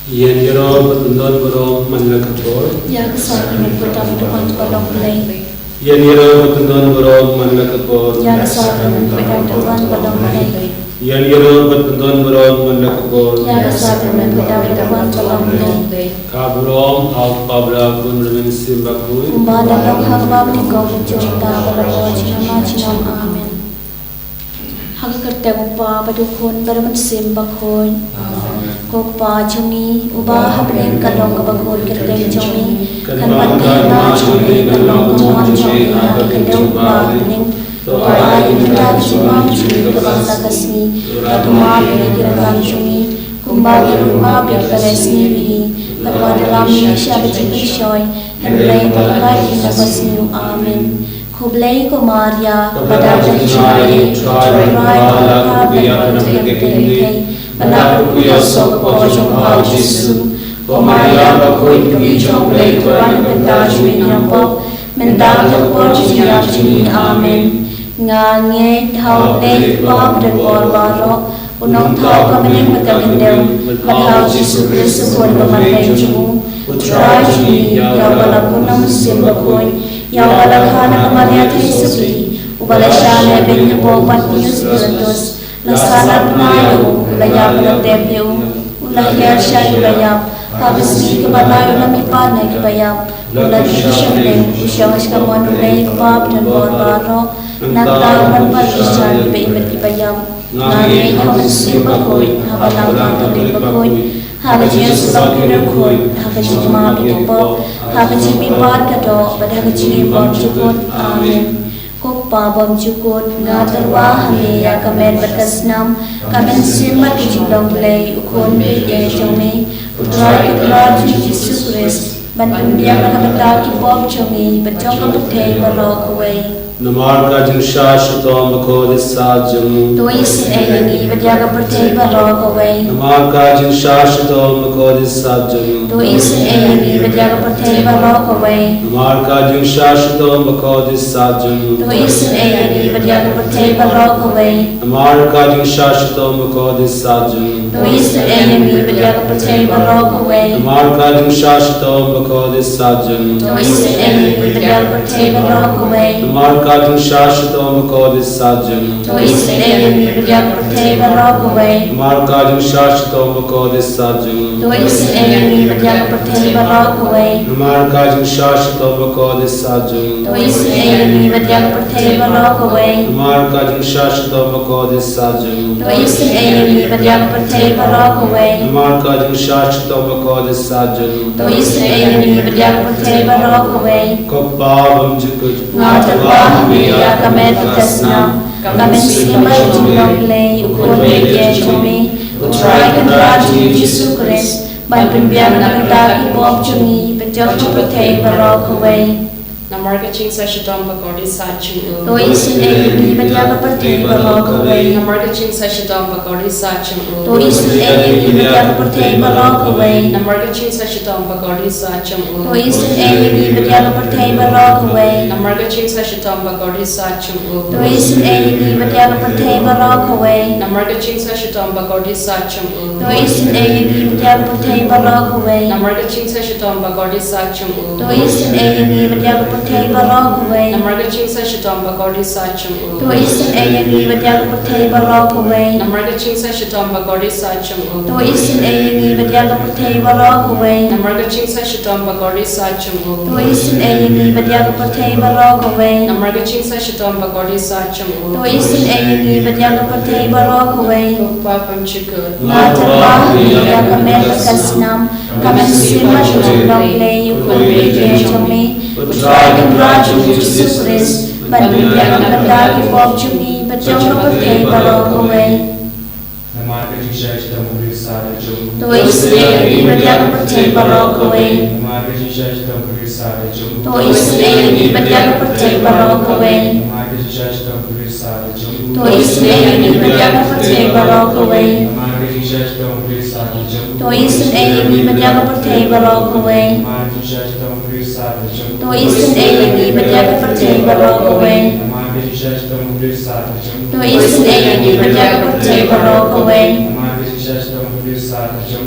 Yen yero patundon borong manlakapor. Yang sabi ng pagkakutukan palong play. Yen yero patundon borong manlakapor. Yang sabi ng pagkakutukan palong play. Yen yero patundon borong manlakapor. Yang sabi ng pagkakutukan palong play. Kaborong al pabla kunramin simbakui. Kumbada ng habab ni Kynta balabo chinam amen. Hagkarte upa padukun baraman simbakun. Kokpa chumi uba hablen kalong kabakul kirteng chumi kanpati na chumi kalong kawan chumi kadang uba hablen uba yunita chumam chumi kabang takasni katuma bini kirakan chumi kumbagi rumah berkaresni bihi berwadalam nisya becipi shoy henlay pagkai inabasni amen Kublai ko Maria kepada Jingisynei-blei try palakar dan berkata Anak ku Yosok po jumpa Yesus Ko Maria bakoi pergi Jingisynei-blei Tuhan benda jumi nyampok Mendak po jiap jimi amen Ngange thau lei pap dan barbaro Unong thau kamening magkagandam Mathau Yesus Kristus pun kemanday jumu Utra jimi yaw balakunang simbakoi Yang walakana kemaria Yesusi ubalasana bin bopat nius berentus lasana penayu ulayap ulatepyu ulayar syai ulayap habisni kebanayu lamipana kibayap ulati syamleng usyawas kamuan ulay kebab dan borbaro nataw manpalisyan ibaibat kibayap ngangay haman simbakoi habalang pangkaling bakoi Hagaji sebab kau, hagaji mabi tumpah, hagaji pipat kado, pada hagaji bom cukut, amin. Kokpa bom cukut, ngaterwa hami ya kamen berkasnam, kamen simat Jingisynei-blei ukun bide jome, utrai ikrar Yesus Kristus, bantu dia nakabata ki bom jome, bacok kaputei barok away. Namar ka Jingisynei-blei bako disajam. Tuis ayani berjaga percaya barok away. Namar ka Jingisynei-blei bako disajam. Tuis ayani berjaga percaya barok away. Namar ka Jingisynei-blei bako disajam. Tuis ayani berjaga percaya barok away. Namar ka Jingisynei-blei bako disajam. Tuis ayani berjaga percaya barok away. Namar ka Jingisynei-blei bako disajam. Tuis ayani berjaga percaya barok away. Namar ka Jingisynei-blei bako disajam. Tuis ayani berjaga percaya barok away. Namar ka Jingisynei-blei bako disajam. Tuis ayani berjaga percaya barok away. Namar ka Jingisynei-blei bako disajam. Tuis ayani berjaga percaya barok away. Namar ka Jingisynei-blei bako disajam. Tuis ayani berjaga percaya barok away. Namar ka Jingisynei-blei bako disajam. Tuis ayani berjaga percaya barok away. Kokpa bom jukut. Ngaterwa hami ya kamen berkasnam, kamen simat Jingisynei-blei ukun bide jome, utrai ikrar Yesus Kristus, bantu dia nakabata ki bom jome, bacok kaputei barok away. Namar ka Jingisynei-blei bako disajam. Tuis ayani berjaga percaya barok away. Namar ka Jingisynei-blei bako disajam. Tuis ayani berjaga percaya barok away. Namar ka Jingisynei-blei bako disajam. Tuis ayani berjaga percaya barok away. Namar ka Jingisynei-blei bako disajam. Tuis ayani berjaga percaya barok away. Namar ka Jingisynei-blei bako disajam. Tuis ayani berjaga percaya barok away. Namar ka Jingisynei-blei bako disajam. Tuis ayani berjaga percaya barok away. Namar ka Jingisynei-blei bako disajam. Tuis ayani berjaga percaya barok away. Namar ka Jingisynei-blei bako disajam. Tuis ayani berjaga percaya barok away. Namar ka Jingisynei-blei bako disajam. Tuis ayani berjaga percaya barok away. Namar ka Jingisynei-blei bako disajam. Tuis ayani berjaga percaya barok away. Kokpa bom jukut. Ngaterwa hami ya kamen berkasnam, kamen simat Jingisynei-blei ukun bide jome, utrai ikrar Yesus Kristus, bantu dia nakabata ki bom jome, bacok kaputei barok away. Namar ka Jingisynei-blei disajam. Tuis ayani berjaga percaya barok away. Namar ka Jingisynei-blei disajam. Tuis ayani berjaga percaya barok away. Namar ka Jingisynei-blei disajam. Tuis ayani berjaga percaya barok away. Namar ka Jingisynei-blei disajam. Tuis ayani berjaga percaya barok away. Namar ka Jingisynei-blei disajam. Tuis ayani berjaga percaya barok away. Namar ka Jingisynei-blei disajam. Tuis ayani berjaga percaya barok away. Namar ka Jingisynei-blei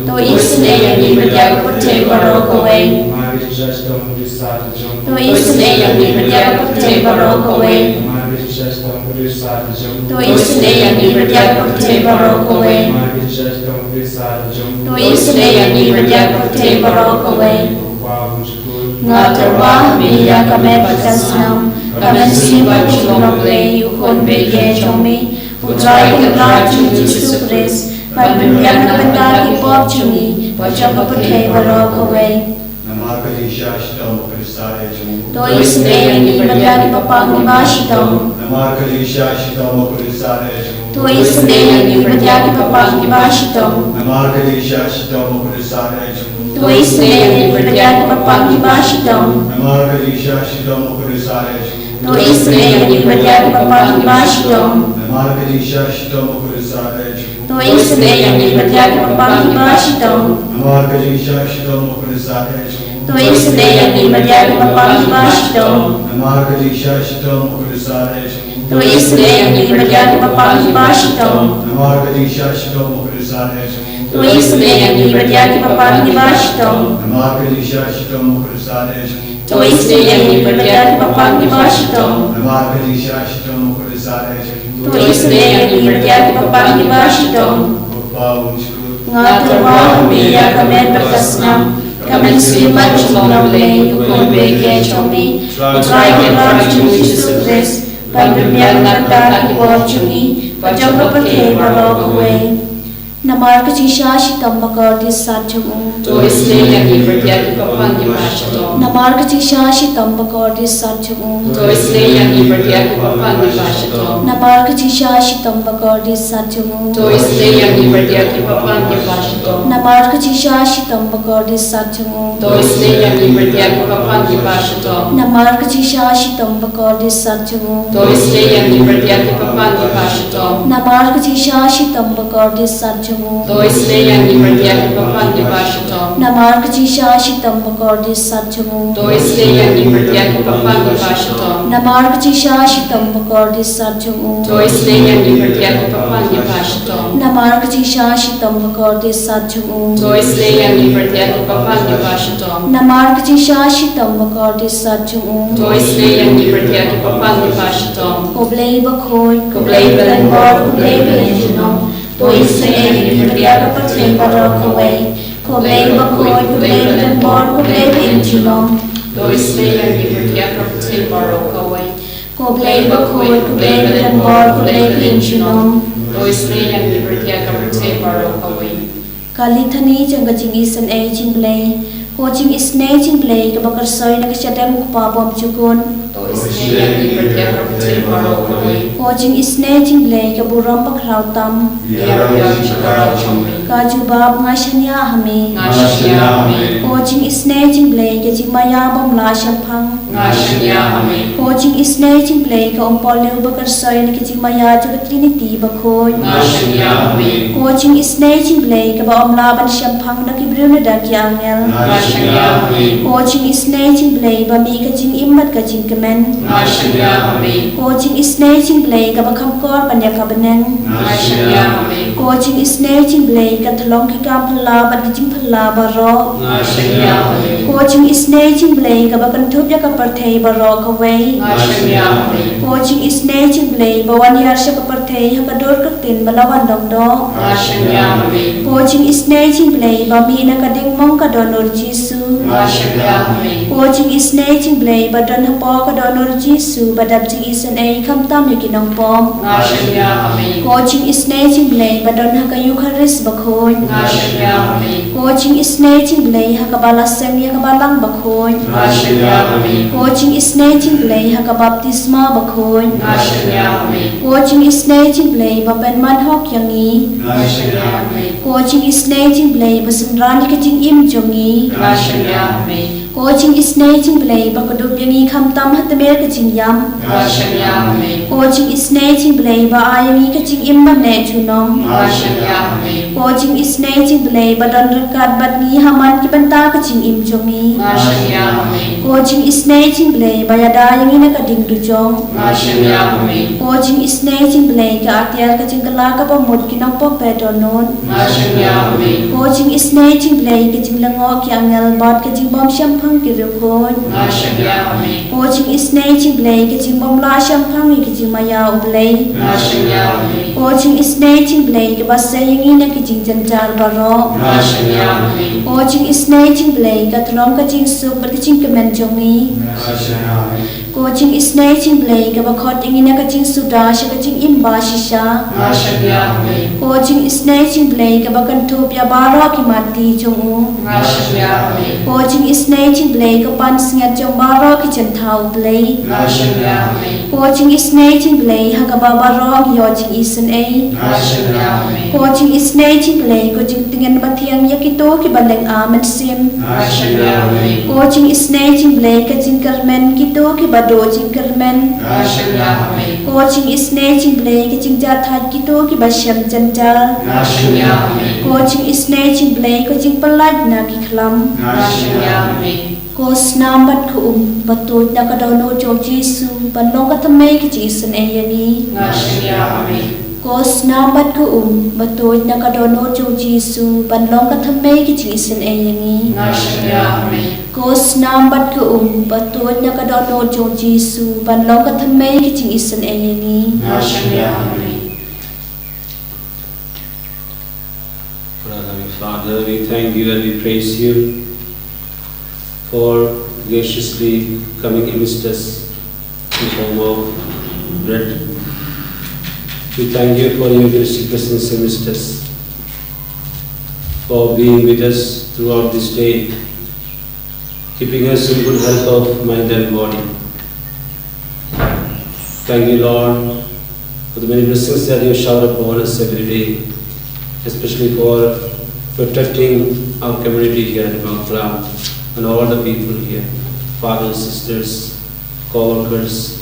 ตัวอิสเนยังมีปัญญาพุทเทวโรกเวตัวอิสเนยังมีปัญญาพุทเทวโรกเวตัวอิสเนยังมีปัญญาพุทเทวโรกเวตัวอิสเนยังมีปัญญาพุทเทวโรกเวงาตรวามียากาเมปัสสามกาเมสีวัชลงเลยุคนเบเกจมีอุตรายกันราจุจิสุเรสปัญญาณบรรดาที่ปอบจุนีปัจจกพุทเทวโรกเวตัวอิสเนยังมีปัญญาที่ปปังนิมาชิตมตัวอิสเนยังมีปัญญาที่ปปังนิมาชิตมตัวอิสเนยังมีปัญญาที่ปปังนิมาชิตมตัวอิสเนยังมีปัญญาที่ปปังนิมาชิตมตัวอิสเนยังมีปัญญาที่ปปังนิมาชิตมตัวอิสเนยังมีปัญญาที่ปปังนิมาชิตมตัวอิสเนยังมีปัญญาที่ปปังนิมาชิตมตัวอิสเนยังมีปัญญาที่ปปังนิมาชิตมตัวอิสเนยังมีปัญญาที่ปปังนิมาชิตมตัวอิสเนยังมีปัญญาที่ปปังนิมาชิตมงาตวามียากาเมนปัสสามกาเมนสีมัชลงเลยุคนเบเกจมีอุตรายกันราจุจิสุเรสปัญญาณบรรดาที่ปอบจุนีปัจจกพุทเทวโรกเวนามาร์กจิชาชิตัมบกอดิสัจจงตัวอิสเนยังมีปัญญาที่ปปังนิมาชิตมนามาร์กจิชาชิตัมบกอดิสัจจงตัวอิสเนยังมีปัญญาที่ปปังนิมาชิตมนามาร์กจิชาชิตัมบกอดิสัจจงตัวอิสเนยังมีปัญญาที่ปปังนิมาชิตมนามาร์กจิชาชิตัมบกอดิสัจจงตัวอิสเนยังมีปัญญาที่ปปังนิมาชิตมนามาร์กจิชาชิตัมบกอดิสัจจงตัวอิสเนยังมีปัญญาที่ปปังนิมาชิตมนามาร์กจิชาชิตัมบกอดิสัจจงตัวอิสเนยังมีปัญญาที่ปปังนิมาชิตมนามาร์กจิชาชิตัมบกอดิสัจจงตัวอิสเนยังมีปัญญาที่ปปังนิมาชิตมนามาร์กจิชาชิตัมบกอดิสัจจงตัวอิสเนยังมีปัญญาที่ปปังนิมาชิตมนามาร์กจิชาชิตัมบกอดิสัจจงตัวอิสเนยังมีปัญญาที่ปปังนิมาชิตมนามาร์กจิชาชิตัมบกอดิสัจจงตัวอิสเนยังมีปัญญาที่ปปังนิมาชิตมโอเบลย์บะโคยโอเบลย์เป็นบอลโอเบลย์เป็นจุนองตัวอิสเนยังมีปัญญาพุทเทวโรกเวโอเบลย์บะโคยโอเบลย์เป็นบอลโอเบลย์เป็นจุนองตัวอิสเนยังมีปัญญาพุทเทวโรกเวโอเบลย์บะโคยโอเบลย์เป็นบอลโอเบลย์เป็นจุนองตัวอิสเนยังมีปัญญาพุทเทวโรกเวกาลิธนีจังกจิงอิสันเอจิงเบลโคจิงอิสเนจิงเบลกับบักรซอยนักจัดมุขปาบอมจุกุนตัวอิสเนยังมีปัญญาพุทเทวโรกเวโคจิงอิสเนจิงเบลกับบุรมปักคราวตัมกาจูบาบงาชัญญาหมีโคจิงอิสเนจิงเบลกับจิงมายาบอมลาชัมพังโคจิงอิสเนจิงเบลกับองปอลเลวบักรซอยนักจิงมายาจุกตรินิตีบักโคยโคจิงอิสเนจิงเบลกับอมลาบันชัมพังนักอิบริวน์ดักยางเงลโคจิงอิสเนจิงเบลบะมีกับจิงอิมมัดกับจิงกะเมนโคจิงอิสเนจิงเบลกับบักคำกอดปัญญากับบันเนงโคจิงอิสเนจิงเบลกับทลองกิกามพลาบันจิงพลาบารอโคจิงอิสเนจิงเบลกับบักกันทุบยากับประเทศบารอเขาไว้โคจิงอิสเนจิงเบลบวันยาร์ชกับประเทศฮักกระโดดกระตินบลาวันดองดอกโคจิงอิสเนจิงเบลบะมีนักดิ่งมองกระโดนอร์จิสูโคจิงอิสเนจิงเบลบดอนฮัปอกระโดนอร์จิสูบดับจิงอิสันเอคำตามยกินองปอมโคจิงอิสเนจิงเบลบดอนฮักกยูคาริสบะโคยโคจิงอิสเนจิงเบลฮักกบาลาเซมยกบาลังบะโคยโคจิงอิสเนจิงเบลฮักกบัพติสมาบะโคยโคจิงอิสเนจิงเบลบะเป็นมันฮอกยังงี้โคจิงอิสเนจิงเบลบะสันรานกจิงอิมจงงี้โค Ko Jingisynei-blei ba ko yangi kham tam hat mer ka jing yam. Ko Jingisynei-blei ba ayangi ka jing imman ne chunom. Ko Jingisynei-blei ba don rekat bat ni haman ki banta ka jing im jomi. Ko Jingisynei-blei ba yada yangi na ka ding du jong. Ko Jingisynei-blei ka atial ka jing kala ka ba mut ki nang po pe donon. Ko Jingisynei-blei ka jing lango ki angel bot ka jing bom syam phang ki rukon. Ko Jingisynei-blei ka jing bom la syam phang ki jing maya ublei. Ko Jingisynei-blei ka ba sayangi na ki jing janjar baro. Ko Jingisynei-blei ka tulong ka jing suk bat ka jing kemen jongi. Ko Jingisynei-blei ka ba khot ingi na ka jing suda sya ka jing imba shisha. Ko Jingisynei-blei ka ba kan thup ya baro ki mati jongu. Ko Jingisynei-blei ka pan singat jong baro ki jantau blei. Ko Jingisynei-blei ha ka ba baro ki yo Jingisynei. Ko Jingisynei-blei ko jing tingen bathiang ya ki to ki baleng amen sim. Ko Jingisynei-blei ka jing karmen ki to ki bado jing karmen. Ko Jingisynei-blei ka jing jathat ki to ki basyam janjal. Ko Jingisynei-blei ko jing palad na ki khlam. Ko snam bat ko batut na ka dono jong Jesu banong ka tamay ki Jingisynei yani. Ko snam bat ko batut na ka dono jong Jesu banong ka tamay ki Jingisynei yani. Ko snam bat ko batut na ka dono jong Jesu banong ka tamay ki Jingisynei yani. Father, we thank you and we praise you for graciously coming amidst us in form of bread. We thank you for your gracious presence amidst us, for being with us throughout this day, keeping us in good health of mind and body. Thank you, Lord, for the many blessings that you shower upon us every day, especially for protecting our community here at Baphylla and all the people here, fathers, sisters, co-workers,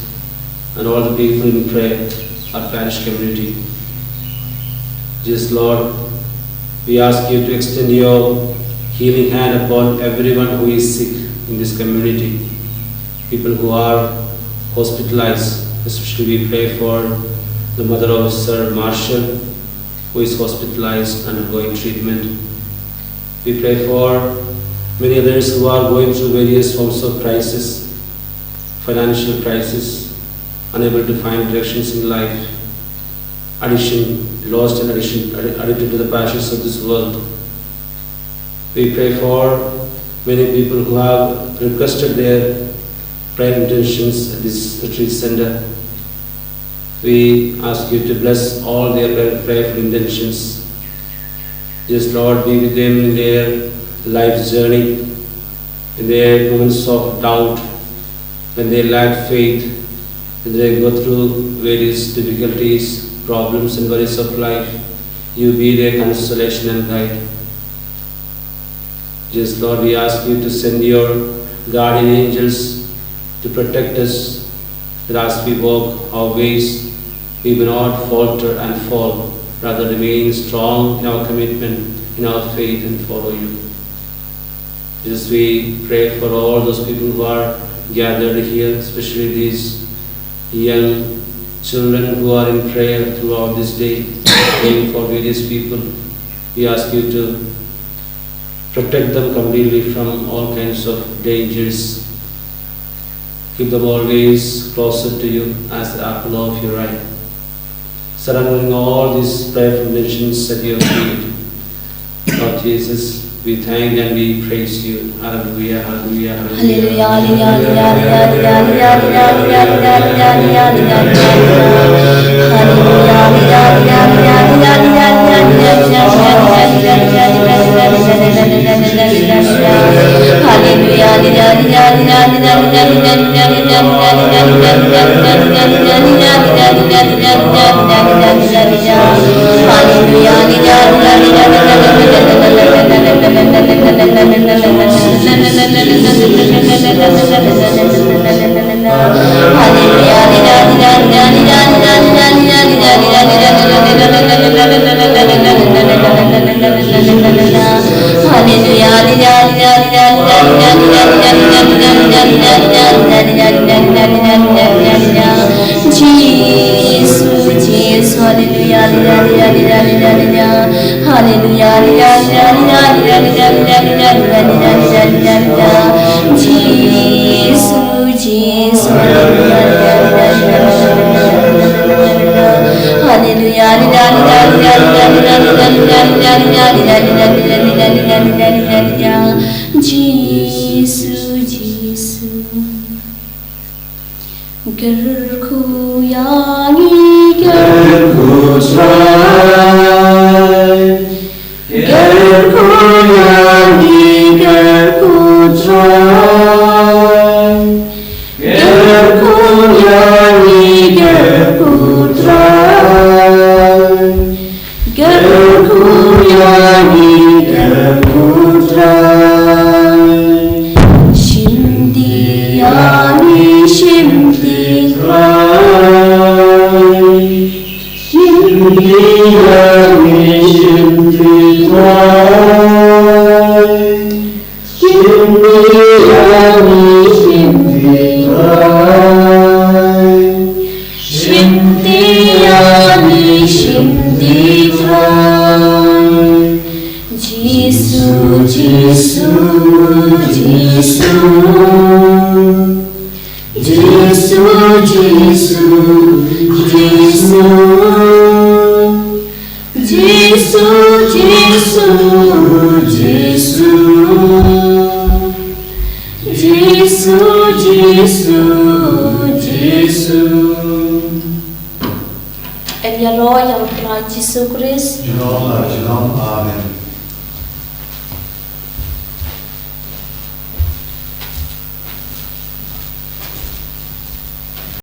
and all the people in prayer, our parish community. Jesus, Lord, we ask you to extend your healing hand upon everyone who is sick in this community, people who are hospitalized. Especially we pray for the mother of Sir Marshall, who is hospitalized and undergoing treatment. We pray for many others who are going through various forms of crisis, financial crisis, unable to find directions in life, lost and addicted to the passions of this world. We pray for many people who have requested their prayer intentions at this retreat center. We ask you to bless all their prayerful intentions. Yes, Lord, be with them in their life's journey, in their moments of doubt, when they lack faith, when they go through various difficulties, problems and worries of life. You be their consolation and guide. Yes, Lord, we ask you to send your guardian angels to protect us, that as we walk our ways, we will not falter and fall, rather remain strong in our commitment, in our faith, and follow you. Just we pray for all those people who are gathered here, especially these young children who are in prayer throughout this day, praying for various people. We ask you to protect them completely from all kinds of dangers. Keep them always closer to you as the apple of your eye. Surrendering all these prayerful intentions at your feet. Lord Jesus, we thank and we praise you. Hallelujah, hallelujah, hallelujah. Hallelujah. And your royal Christ Jesus Christ. Amen.